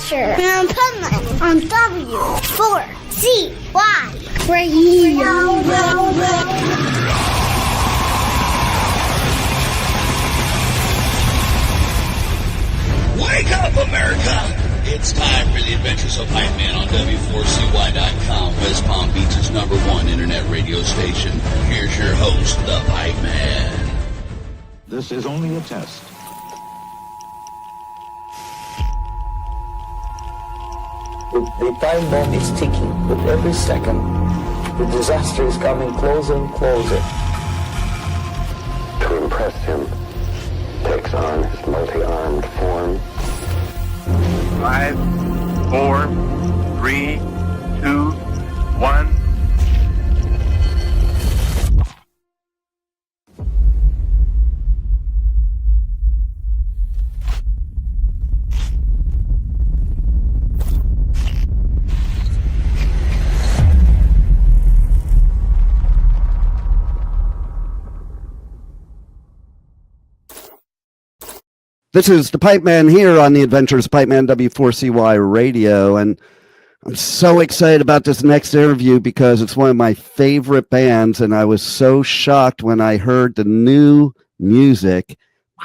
Fraser and Pipeman on W4CY Radio. Wake up, America! It's time for the Adventures of Pipeman on W4CY.com, West Palm Beach's #1 internet radio station. Here's your host, the Pipeman. This is only a test. The time bomb is ticking with every second. The disaster is coming closer and closer. To impress him, takes on his multi-armed form. 5, 4, 3, 2, 1. This is the Pipeman here on the Adventures of Pipeman W4CY Radio, and I'm so excited about this next interview because it's one of my favorite bands, and I was so shocked when I heard the new music,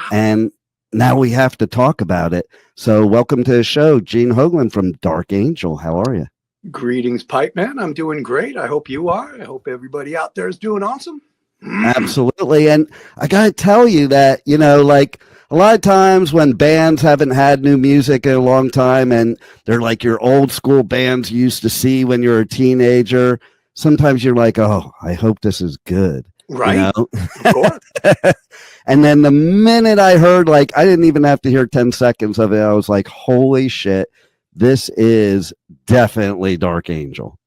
and now we have to talk about it. So welcome to the show, Gene Hoglan from Dark Angel. How are you? Greetings, Pipeman. I'm doing great. I hope you are. I hope everybody out there is doing awesome. Absolutely. And I got to tell you that, like a lot of times when bands haven't had new music in a long time and they're like your old school bands you used to see when you were a teenager, sometimes you're like, oh, I hope this is good. Right. Of course. And then the minute I heard, like, I didn't even have to hear 10 seconds of it. I was like, holy shit, this is definitely Dark Angel.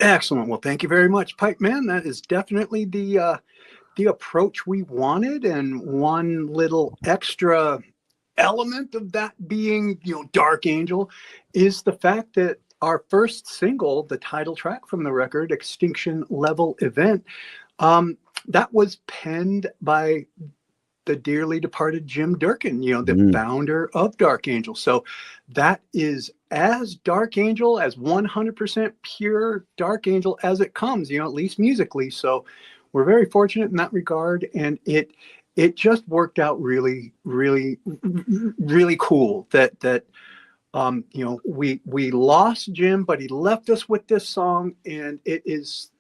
Excellent. Well, thank you very much, Pipeman. That is definitely the approach we wanted, and one little extra element of that being, Dark Angel, is the fact that our first single, the title track from the record, Extinction Level Event, that was penned by the dearly departed Jim Durkin, the founder of Dark Angel. So that is as Dark Angel, as 100% pure Dark Angel as it comes, at least musically. So we're very fortunate in that regard. And it just worked out really, really, really cool that we lost Jim, but he left us with this song, and it is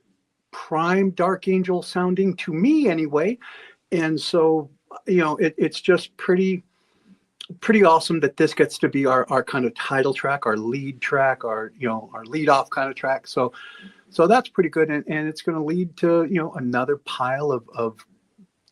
prime Dark Angel sounding to me anyway. And so, it's just pretty awesome that this gets to be our kind of title track, our lead track, our lead off kind of track. So that's pretty good. And it's going to lead to, another pile of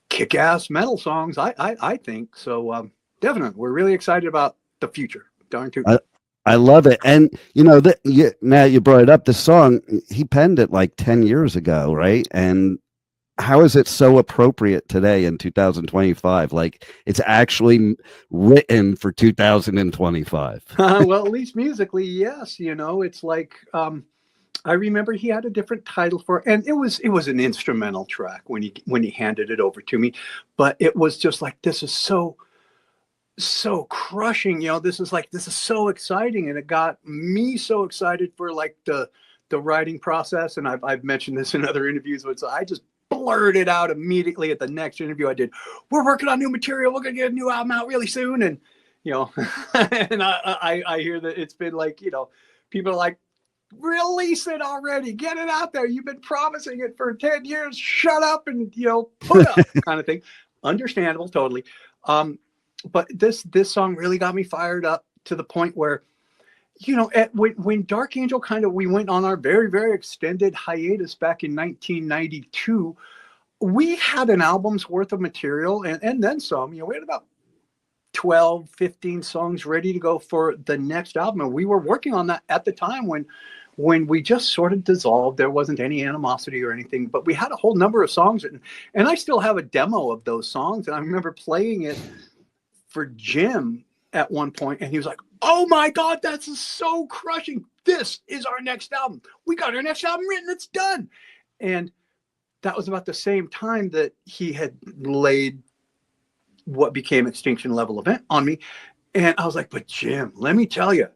kick-ass metal songs, I think. So definitely, we're really excited about the future. Darn tootin'. I love it. And, now you brought it up, the song, he penned it like 10 years ago, right? And how is it so appropriate today in 2025? Like, it's actually written for 2025. Well, at least musically, yes. It's like, I remember he had a different title for, and it was an instrumental track when he handed it over to me, but it was just like, this is so crushing. This is so exciting, and it got me so excited for like the writing process. And I've mentioned this in other interviews, but so I just blurted out immediately at the next interview I did, we're working on new material, we're gonna get a new album out really soon. And and I hear that it's been like, people are like, release it already, get it out there, you've been promising it for 10 years, shut up and put up kind of thing. Understandable, totally. But this song really got me fired up to the point where, when Dark Angel we went on our very, very extended hiatus back in 1992, we had an album's worth of material and then some. We had about 12, 15 songs ready to go for the next album. And we were working on that at the time when we just sort of dissolved. There wasn't any animosity or anything, but we had a whole number of songs written. And I still have a demo of those songs. And I remember playing it for Jim at one point, and he was like, oh my God, that's so crushing. This is our next album. We got our next album written. It's done. And that was about the same time that he had laid what became Extinction Level Event on me. And I was like, but Jim, let me tell you,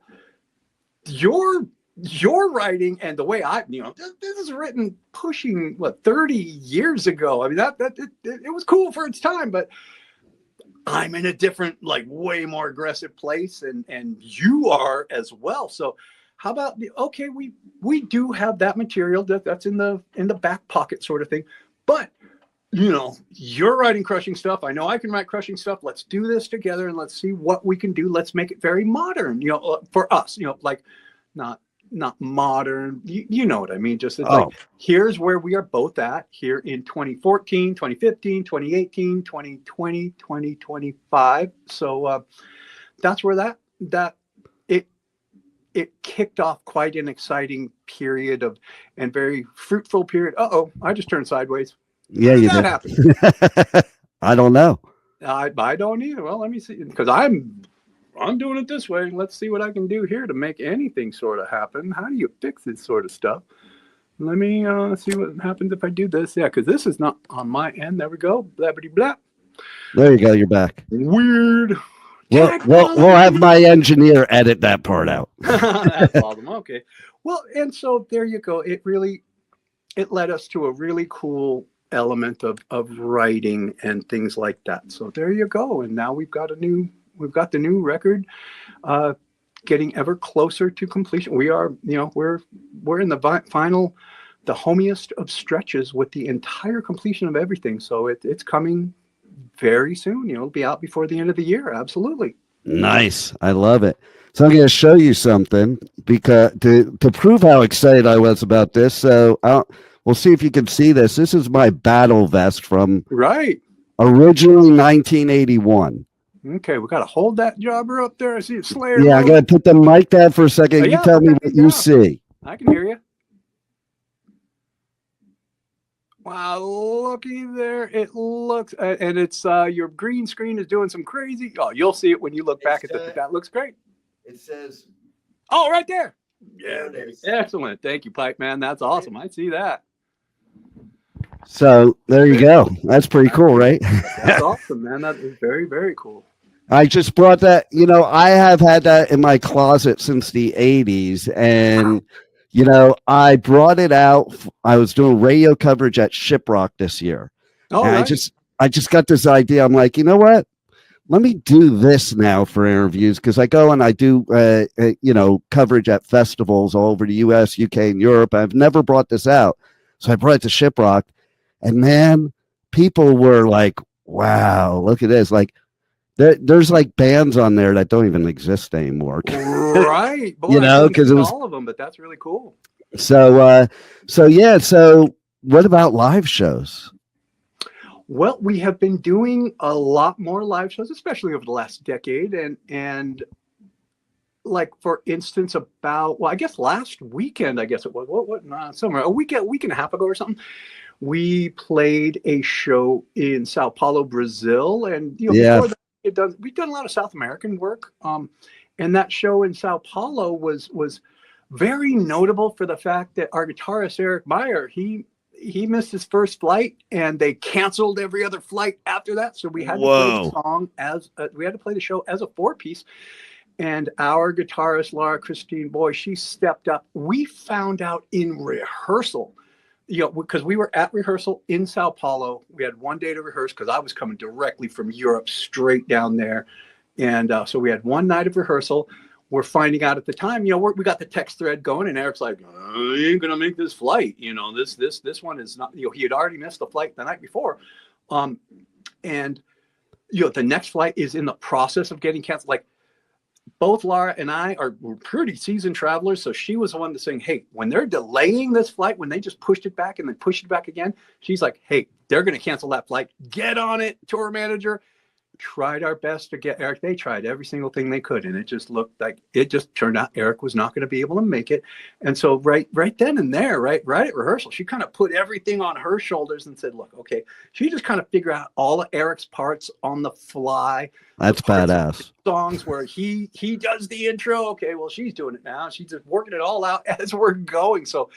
your writing and the way this is written pushing 30 years ago. I mean, it was cool for its time, but I'm in a different, way more aggressive place, and you are as well. So how about we do have that material that's in the back pocket sort of thing, but you're writing crushing stuff. I know I can write crushing stuff. Let's do this together and let's see what we can do. Let's make it very modern, for us, not modern. You know what I mean? Just here's where we are both at here in 2014, 2015, 2018, 2020, 2025. So that's where it kicked off quite an exciting period and very fruitful period. I just turned sideways. Yeah, you did. Happen? I don't know. I don't either. Well, let me see, because I'm doing it this way. Let's see what I can do here to make anything sort of happen. How do you fix this sort of stuff? Let me see what happens if I do this. Yeah, because this is not on my end. There we go. Blah, blah, blah. There you go. You're back. Weird. We'll have my engineer edit that part out. That's awesome. Okay. Well, and so there you go. It led us to a really cool element of writing and things like that. So there you go. And now we've got the new record getting ever closer to completion. We are, we're in the final, the homiest of stretches with the entire completion of everything. So it's coming very soon. It'll be out before the end of the year. Absolutely. Nice. I love it. So I'm going to show you something because to prove how excited I was about this. So we'll see if you can see this. This is my battle vest from originally 1981. Okay, we got to hold that jobber up there. I see it Slayer. Yeah, I got to put the mic down for a second. You tell me what you see. I can hear you. Wow, looky there. It looks, and it's your green screen is doing some crazy. Oh, you'll see it when you look back at that. That looks great. It says, right there. Yeah, excellent. Thank you, Pipeman. That's awesome. I see that. So there you go. That's pretty cool, right? That's awesome, man. That is very, very cool. I just brought that, I have had that in my closet since the 80s. And, I brought it out. I was doing radio coverage at Shiprock this year. I just got this idea. I'm like, you know what? Let me do this now for interviews, because I go and I do, coverage at festivals all over the U.S., UK, and Europe. I've never brought this out. So I brought it to Shiprock. And man, people were like, wow, look at this. Like, there's like bands on there that don't even exist anymore. Right. Boy, because it was all of them, but that's really cool. So what about live shows? Well, we have been doing a lot more live shows, especially over the last decade. And like, for instance, I guess last weekend, I guess it was, somewhere, a week and a half ago or something, we played a show in Sao Paulo, Brazil. And, before that, we've done a lot of South American work. And that show in Sao Paulo was very notable for the fact that our guitarist, Eric Meyer, he missed his first flight, and they canceled every other flight after that. So we had to play the song we had to play the show as a 4-piece. And our guitarist, Laura Christine Boy, she stepped up. We found out in rehearsal, because we were at rehearsal in Sao Paulo. We had one day to rehearse because I was coming directly from Europe straight down there. And so we had one night of rehearsal. We're finding out at the time, we got the text thread going, and Eric's like, I ain't going to make this flight. This one is not, he had already missed the flight the night before. And, the next flight is in the process of getting canceled. Like, both Laura and I are pretty seasoned travelers. So she was the one to saying, hey, when they're delaying this flight, when they just pushed it back and then pushed it back again, she's like, hey, they're going to cancel that flight. Get on it, tour manager. Tried our best to get Eric. They tried every single thing they could, and it just looked like it just turned out Eric was not going to be able to make it. And so right then and there, right at rehearsal, she kind of put everything on her shoulders and said, look, okay, she just kind of figured out all of Eric's parts on the fly. That's badass. Songs where he does the intro. Okay, well, she's doing it now. She's just working it all out as we're going. So,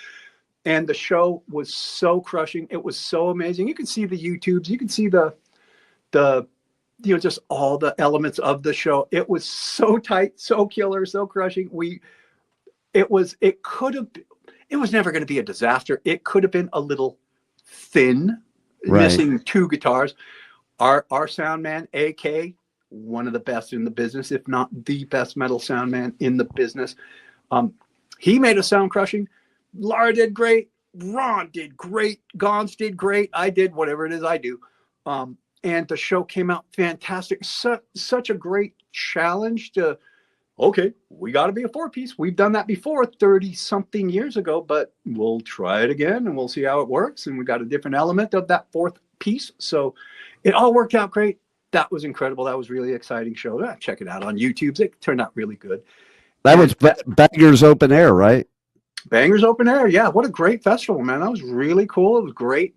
and the show was so crushing. It was so amazing. You can see the YouTubes. You can see the just all the elements of the show. It was so tight, so killer, so crushing. it was never going to be a disaster. It could have been a little thin, missing two guitars. Our sound man, AK, one of the best in the business, if not the best metal sound man in the business. He made a sound crushing. Laura did great. Ron did great. Gons did great. I did whatever it is I do. And the show came out fantastic. Such a great challenge to, okay, we got to be a 4-piece. We've done that before 30 something years ago, but we'll try it again and we'll see how it works. And we got a different element of that 4th piece. So it all worked out great. That was incredible. That was really exciting show. Check it out on YouTube. It turned out really good. That was Bangers Open Air, right? Bangers Open Air. Yeah. What a great festival, man. That was really cool. It was great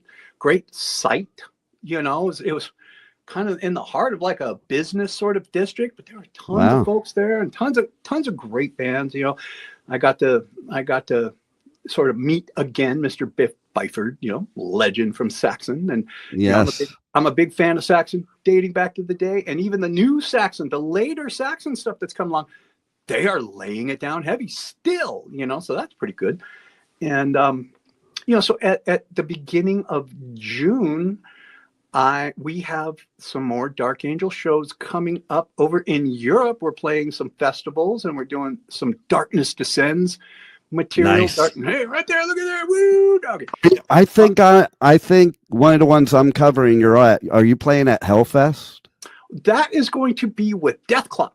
site. You know, it was kind of in the heart of like a business sort of district, but there were tons of folks there and tons of great bands. You know, I got to sort of meet again Mr. Biff Byford, you know, legend from Saxon. And yes, you know, I'm a big fan of Saxon dating back to the day. And even the new Saxon, the later Saxon stuff that's come along, they are laying it down heavy still, you know, so that's pretty good. And, you know, so at the beginning of June, we have some more Dark Angel shows coming up over in Europe. We're playing some festivals and we're doing some Darkness Descends material. Nice. Hey, right there, look at there. Woo, doggy. I think one of the ones I'm covering are you playing at Hellfest? That is going to be with Dethklok.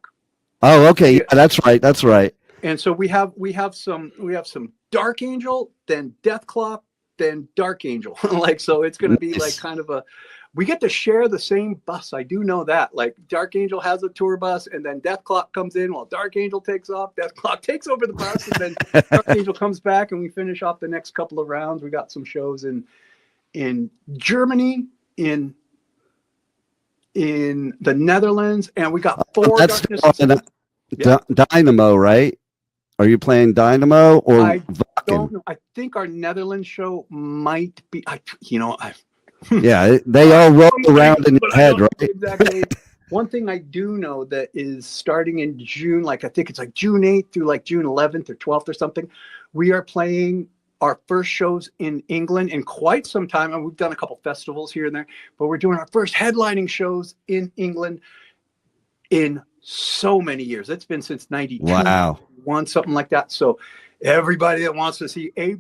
Oh, okay. Yeah, that's right. And so we have some Dark Angel, then Dethklok, then Dark Angel. Like, so it's going to be like kind of we get to share the same bus. I do know that. Like, Dark Angel has a tour bus, and then Dethklok comes in while Dark Angel takes off. Dethklok takes over the bus, and then Dark Angel comes back, and we finish off the next couple of rounds. We got some shows in Germany, in the Netherlands, and we got 4 Darkness. Dynamo, right? Are you playing Dynamo or I don't know. I think our Netherlands show might be. Yeah, they all roll around in your head, right? Exactly. One thing I do know that is starting in June, like I think it's like June 8th through like June 11th or 12th or something, we are playing our first shows in England in quite some time. And we've done a couple festivals here and there, but we're doing our first headlining shows in England in so many years. It's been since 92. Wow. Something like that. So everybody that wants to see a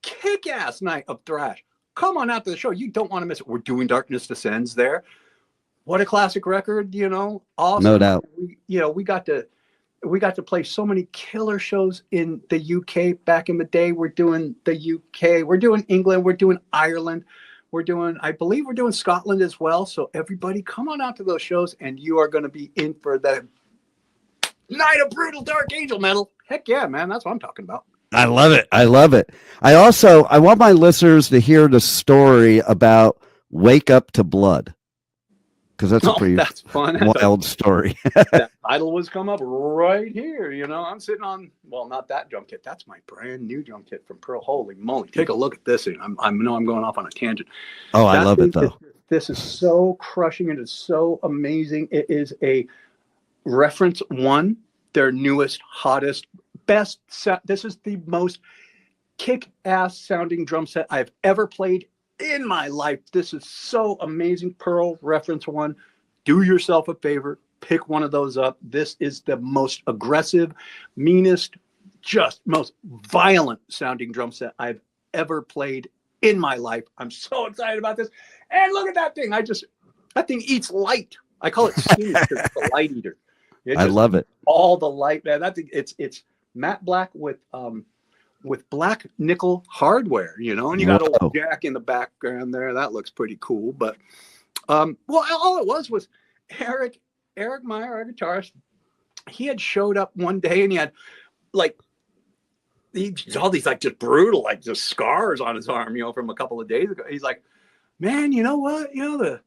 kick-ass night of thrash, come on out to the show. You don't want to miss it. We're doing Darkness Descends there. What a classic record, you know. Awesome. No doubt. We got to play so many killer shows in the UK back in the day. We're doing the UK. We're doing England. We're doing Ireland. I believe we're doing Scotland as well. So everybody come on out to those shows and you are going to be in for the night of brutal Dark Angel metal. Heck yeah, man. That's what I'm talking about. I love it. I want my listeners to hear the story about Wake Up to Blood, because that's a pretty wild story. That title was come up right here. You know, I'm sitting on, well, not that drum kit. That's my brand new drum kit from Pearl. Holy moly. Take a look at this thing. I know I'm going off on a tangent. Oh, I love it, though. This is so crushing. It is so amazing. It is a Reference 1, their newest, hottest, best set. This is the most kick-ass sounding drum set I've ever played in my life. This is so amazing. Pearl Reference 1. Do yourself a favor. Pick one of those up. This is the most aggressive, meanest, just most violent sounding drum set I've ever played in my life. I'm so excited about this. And look at that thing. That thing eats light. I call it steam because it's a light eater. I love it. All the light, man. That thing, it's matte black with black nickel hardware, you know, and you got old Jack in the background there. That looks pretty cool. But well, all it was Eric Meyer, our guitarist. He had showed up one day and he had like all these like just brutal, like just scars on his arm, you know, from a couple of days ago. He's like, man, you know what? You know,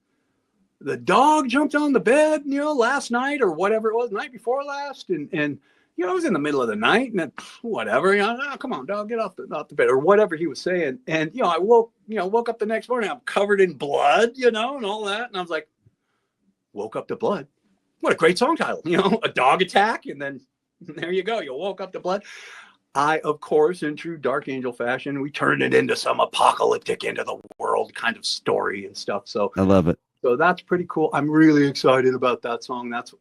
the dog jumped on the bed, you know, last night or whatever it was, night before last, and you know, it was in the middle of the night, and then whatever, you know, oh, come on, dog, get off the bed, or whatever he was saying. And you know, I woke up the next morning, I'm covered in blood, you know, and all that, and I was like, woke up to blood. What a great song title, you know, a dog attack, and then there you go, you woke up to blood. of course, in true Dark Angel fashion, we turned it into some apocalyptic end of the world kind of story and stuff. So I love it. So that's pretty cool. I'm really excited about that song. That's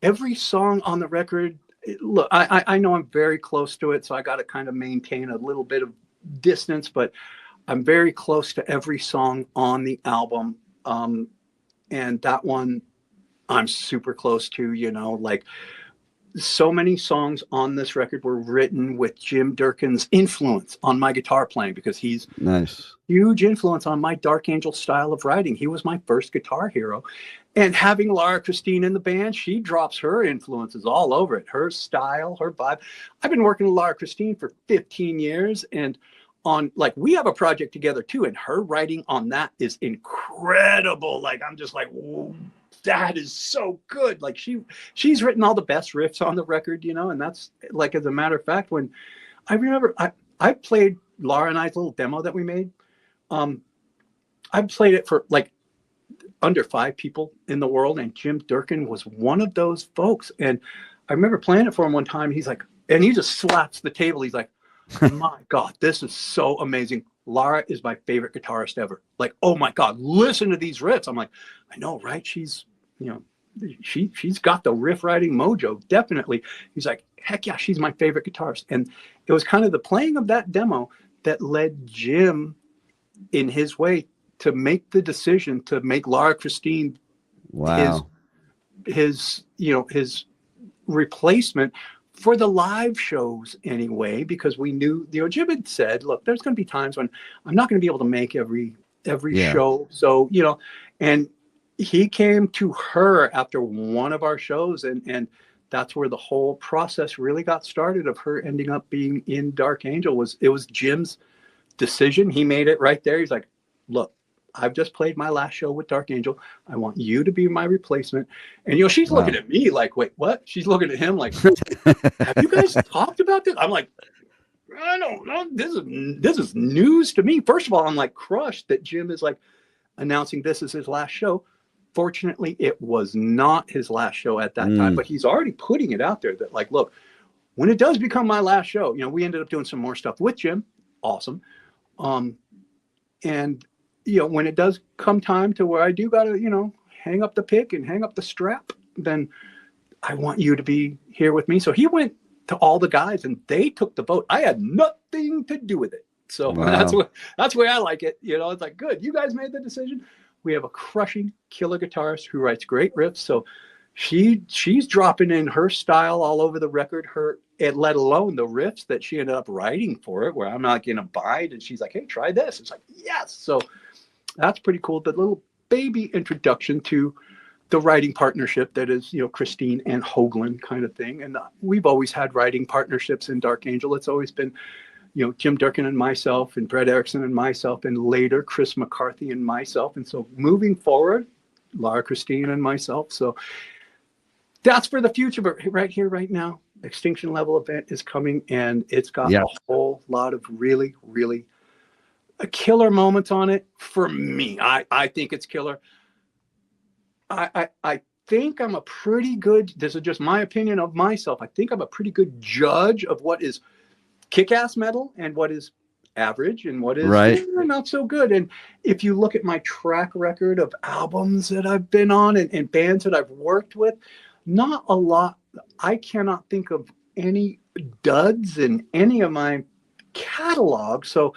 every song on the record. Look, I know I'm very close to it, so I got to kind of maintain a little bit of distance, but I'm very close to every song on the album. And that one I'm super close to, like so many songs on this record were written with Jim Durkin's influence on my guitar playing, because he's nice, huge influence on my Dark Angel style of writing. He was my first guitar hero. And having Laura Christine in the band, she drops her influences all over it. Her style, her vibe. I've been working with Laura Christine for 15 years, and we have a project together too, and her writing on that is incredible. Like, I'm just like, whoa, that is so good. Like, she's written all the best riffs on the record, and that's, like, as a matter of fact, when I remember I played Laura and I's little demo that we made. I played it for like under 5 people in the world, and Jim Durkin was one of those folks. And I remember playing it for him one time. He's like, and he just slaps the table. He's like, my God, this is so amazing. Laura is my favorite guitarist ever. Like, oh my God, listen to these riffs. I'm like, I know, right? She's got the riff writing mojo, definitely. He's like, heck yeah, she's my favorite guitarist. And it was kind of the playing of that demo that led Jim in his way to make the decision to make Laura Christine his replacement for the live shows anyway, because we knew, Jim had said, look, there's going to be times when I'm not going to be able to make every show. So, and he came to her after one of our shows, and that's where the whole process really got started of her ending up being in Dark Angel. It was Jim's decision. He made it right there. He's like, look, I've just played my last show with Dark Angel. I want you to be my replacement. And, she's looking at me like, wait, what? She's looking at him like, have you guys talked about this? I'm like, I don't know. This is news to me. First of all, I'm like crushed that Jim is like announcing this is his last show. Fortunately, it was not his last show at that time, but he's already putting it out there that, like, look, when it does become my last show, we ended up doing some more stuff with Jim. Awesome. And, when it does come time to where I do got to, hang up the pick and hang up the strap, then I want you to be here with me. So he went to all the guys and they took the vote. I had nothing to do with it. So that's the way I like it. It's like, good, you guys made the decision. We have a crushing killer guitarist who writes great riffs. So she's dropping in her style all over the record, let alone the riffs that she ended up writing for it, where I'm not going to abide. And she's like, hey, try this. It's like, yes. So that's pretty cool. The little baby introduction to the writing partnership that is, Christine and Hoglan kind of thing. And we've always had writing partnerships in Dark Angel. It's always been, Jim Durkin and myself, and Brett Erickson and myself, and later Chris McCarthy and myself. And so moving forward, Laura Christine and myself. So that's for the future. But right here, right now, Extinction level event is coming, and it's got a whole lot of really, really killer moments on it for me. I think it's killer. I think I'm a pretty good, this is just my opinion of myself, I think I'm a pretty good judge of what is kick-ass metal and what is average and what is not so good. And if you look at my track record of albums that I've been on and bands that I've worked with, not a lot. I cannot think of any duds in any of my catalog. So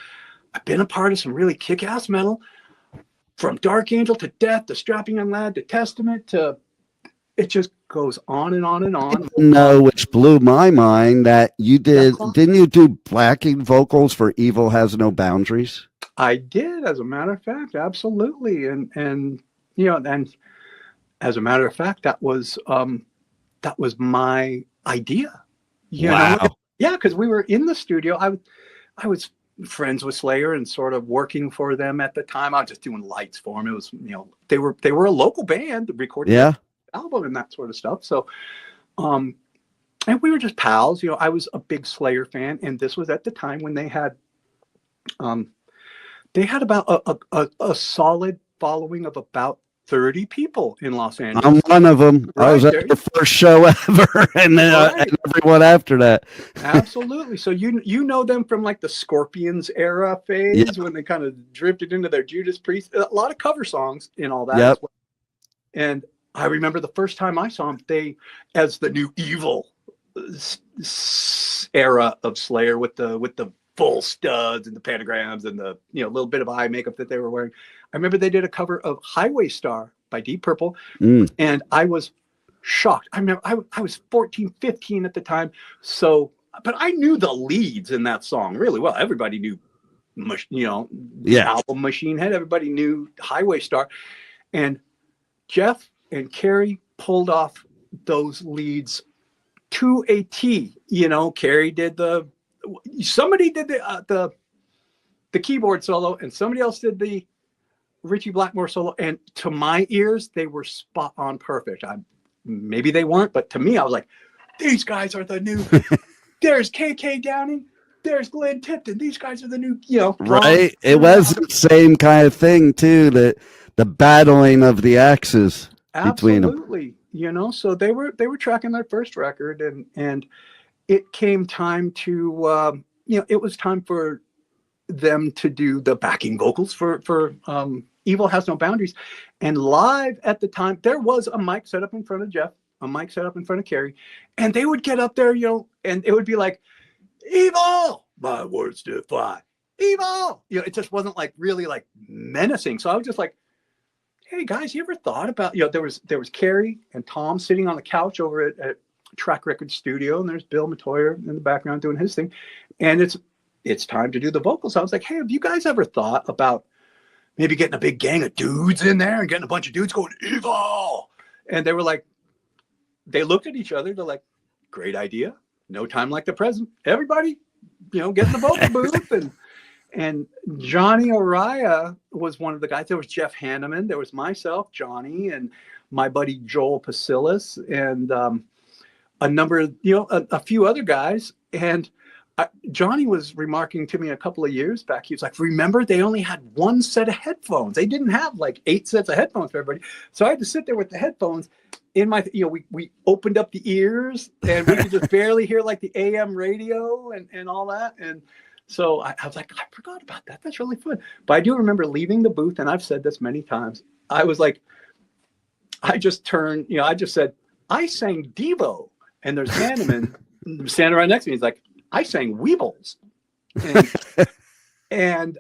I've been a part of some really kick-ass metal, from Dark Angel to Death to Strapping Young Lad to Testament to, it just goes on and on and on. No, which blew my mind that you didn't you do backing vocals for Evil Has No Boundaries? I did, as a matter of fact, absolutely. And and as a matter of fact, that was my idea. Wow. Yeah, because we were in the studio. I was friends with Slayer and sort of working for them at the time. I was just doing lights for them. It was, they were a local band recording an album and that sort of stuff. So, and we were just pals. I was a big Slayer fan, and this was at the time when they had about a solid following of about 30 people in Los Angeles. I'm one of them. I was at the first show ever, and then and everyone after that. Absolutely. So you know them from like the Scorpions era phase when they kind of drifted into their Judas Priest. A lot of cover songs and all that. Yep. And I remember the first time I saw them, they as the new evil era of Slayer with the full studs and the pentagrams and the little bit of eye makeup that they were wearing. I remember they did a cover of Highway Star by Deep Purple, and I was shocked. I remember I was 14, 15 at the time, but I knew the leads in that song really well. Everybody knew, album Machine Head. Everybody knew Highway Star, and Jeff and Carrie pulled off those leads to a T. Carrie did somebody did the keyboard solo, and somebody else did the Richie Blackmore solo, and to my ears they were spot on perfect. Maybe they weren't, but to me I was like, these guys are the new there's KK Downing, there's Glenn Tipton, these guys are the new right. It was the same kind of thing too, that the battling of the axes between them. Absolutely. So they were tracking their first record, and it came time to it was time for them to do the backing vocals for Evil Has No Boundaries. And live at the time, there was a mic set up in front of Jeff, a mic set up in front of Carrie, and they would get up there, and it would be like, Evil, my words defy, Evil. It just wasn't like really like menacing. So I was just like, hey guys, you ever thought about, there was Carrie and Tom sitting on the couch over at Track Record Studio, and there's Bill Matoyer in the background doing his thing, and it's time to do the vocals. I was like, hey, have you guys ever thought about maybe getting a big gang of dudes in there and getting a bunch of dudes going evil? And they were like, they looked at each other. They're like, great idea. No time like the present. Everybody, get in the vocal booth. And Johnny Araya was one of the guys. There was Jeff Hanneman. There was myself, Johnny, and my buddy Joel Pasilis, and a number of, a few other guys. And Johnny was remarking to me a couple of years back. He was like, remember, they only had one set of headphones. They didn't have like 8 sets of headphones for everybody. So I had to sit there with the headphones in my, we opened up the ears, and we could just barely hear like the AM radio and all that. And so I was like, I forgot about that. That's really fun. But I do remember leaving the booth, and I've said this many times. I was like, I just turned, I just said, I sang Devo. And there's Hanneman standing right next to me. He's like, I sang Weebles. And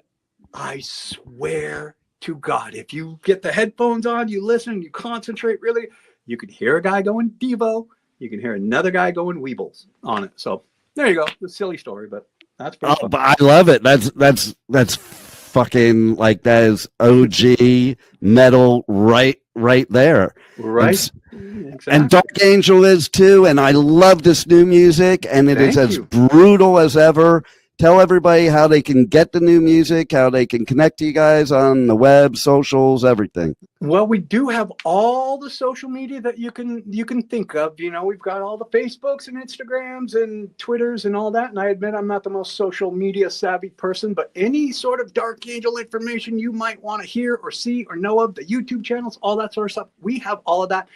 I swear to God, if you get the headphones on, you listen, you concentrate really, you could hear a guy going Devo. You can hear another guy going Weebles on it. So there you go. It's a silly story, but that's pretty fun. But I love it. That's fucking like, that is OG metal right there. Right. Exactly. And Dark Angel is too, and I love this new music, and it is as brutal as ever. Tell everybody how they can get the new music, how they can connect to you guys on the web, socials, everything. Well, we do have all the social media that you can think of. We've got all the Facebooks and Instagrams and Twitters and all that. And I admit I'm not the most social media savvy person, but any sort of Dark Angel information you might want to hear or see or know of, the YouTube channels, all that sort of stuff, we have all of that.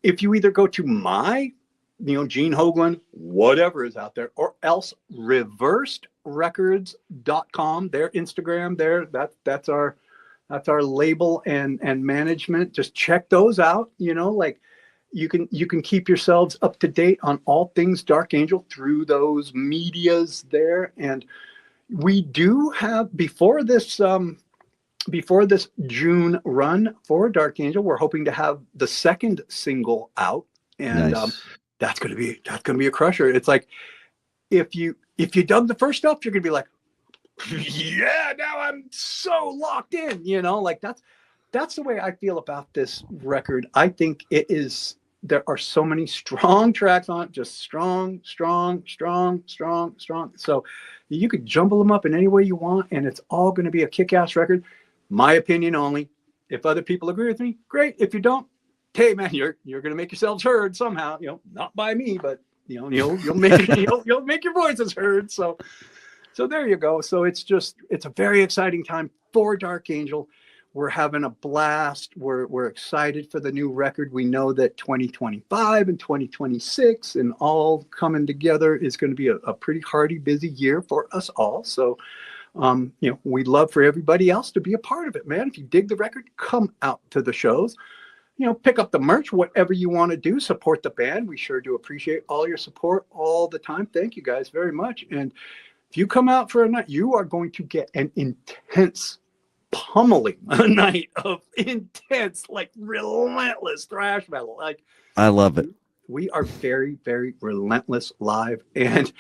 If you either go to my, Gene Hoglan, whatever is out there, or else reveredrecords.com, their Instagram there, that's our label and management. Just check those out. Like you can keep yourselves up to date on all things Dark Angel through those medias there. And we do have, before this June run for Dark Angel, we're hoping to have the second single out, and nice. That's gonna be a crusher. It's like if you dug the first stuff, you're gonna be like, yeah, now I'm so locked in. Like that's the way I feel about this record. I think it is. There are so many strong tracks on it, just strong. So you could jumble them up in any way you want, and it's all going to be a kick-ass record. My opinion only. If other people agree with me, great. If you don't, hey man, you're going to make yourselves heard somehow. Not by me, but you'll make you'll make your voices heard. So there you go. So it's a very exciting time for Dark Angel. We're having a blast. We're excited for the new record. We know that 2025 and 2026 and all coming together is going to be a pretty hearty, busy year for us all. So, we'd love for everybody else to be a part of it, man. If you dig the record, come out to the shows. Pick up the merch, whatever you want to do, support the band. We sure do appreciate all your support all the time. Thank you guys very much. And if you come out for a night, you are going to get an intense pummeling, a night of intense, like relentless thrash metal. Like, I love it. We are very, very relentless live. And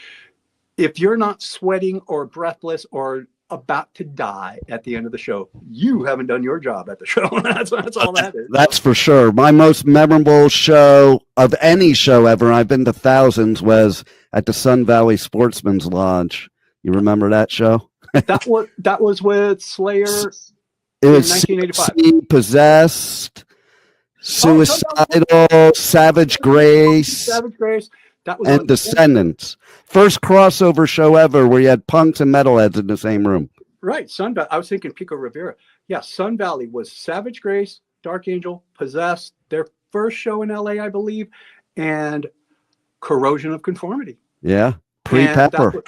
if you're not sweating or breathless or about to die at the end of the show, you haven't done your job at the show. That's all that is. That's for sure. My most memorable show of any show ever, I've been to thousands, was at the Sun Valley Sportsman's Lodge. You remember that show? that was with Slayer. It was 1985. Possessed, Suicidal, Savage Grace, That was and Descendants. First crossover show ever where you had punks and metalheads in the same room. Right. I was thinking Pico Rivera. Yeah, Sun Valley was Savage Grace, Dark Angel, Possessed, their first show in LA, I believe, and Corrosion of Conformity. Yeah, pre-Pepper.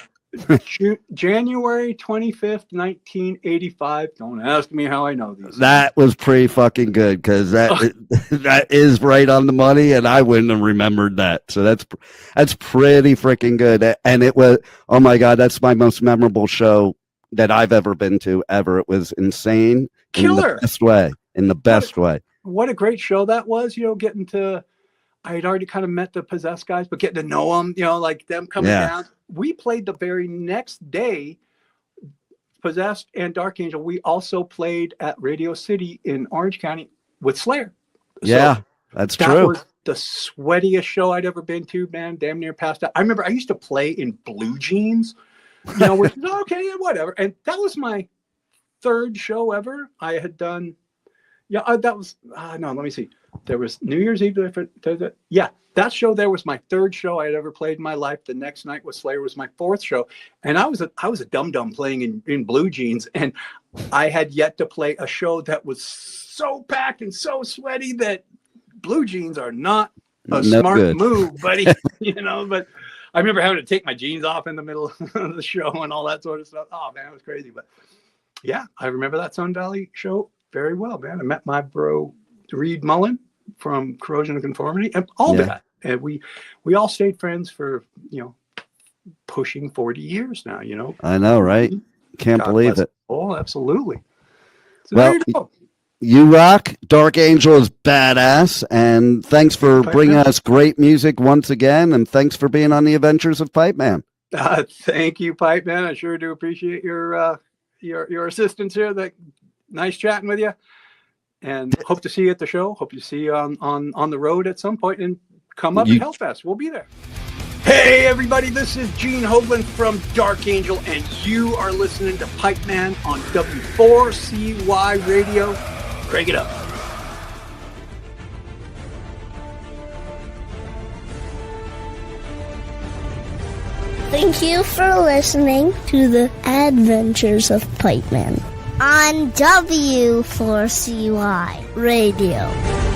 January 25th, 1985. Don't ask me how I know these. That was pretty fucking good, because that is right on the money, and I wouldn't have remembered that. So that's pretty freaking good. And it was, oh my God, that's my most memorable show that I've ever been to ever. It was insane. Killer. In the best way. What a great show that was, getting to, I had already kind of met the Possessed guys, but getting to know them, like them coming down. We played the very next day, Possessed and Dark Angel. We also played at Radio City in Orange County with Slayer. Yeah, that's true. That was the sweatiest show I'd ever been to, man. Damn near passed out. I remember I used to play in blue jeans, which is okay, whatever. And that was my third show ever. I had done, that was, no, let me see. There was New Year's Eve. That show there was my third show I had ever played in my life. The next night with Slayer was my fourth show. And I was a dum-dum playing in blue jeans. And I had yet to play a show that was so packed and so sweaty that blue jeans are not a smart move, buddy. But I remember having to take my jeans off in the middle of the show and all that sort of stuff. Oh, man, it was crazy. But yeah, I remember that Sun Valley show very well, man. I met my bro, Reed Mullen from Corrosion of Conformity, and all that. And we all stayed friends for, pushing 40 years now, I know, right? Can't believe it. Oh, absolutely. So well, you rock. Dark Angel is badass. And thanks for bringing us great music once again. And thanks for being on the Adventures of Pipeman. Thank you, Pipeman. I sure do appreciate your assistance here. Nice chatting with you. And hope to see you at the show. Hope to see you on the road at some point, and come up to Hellfest. We'll be there. Hey, everybody. This is Gene Hoglan from Dark Angel, and you are listening to Pipeman on W4CY Radio. Crank it up. Thank you for listening to the Adventures of Pipeman on W4CY Radio.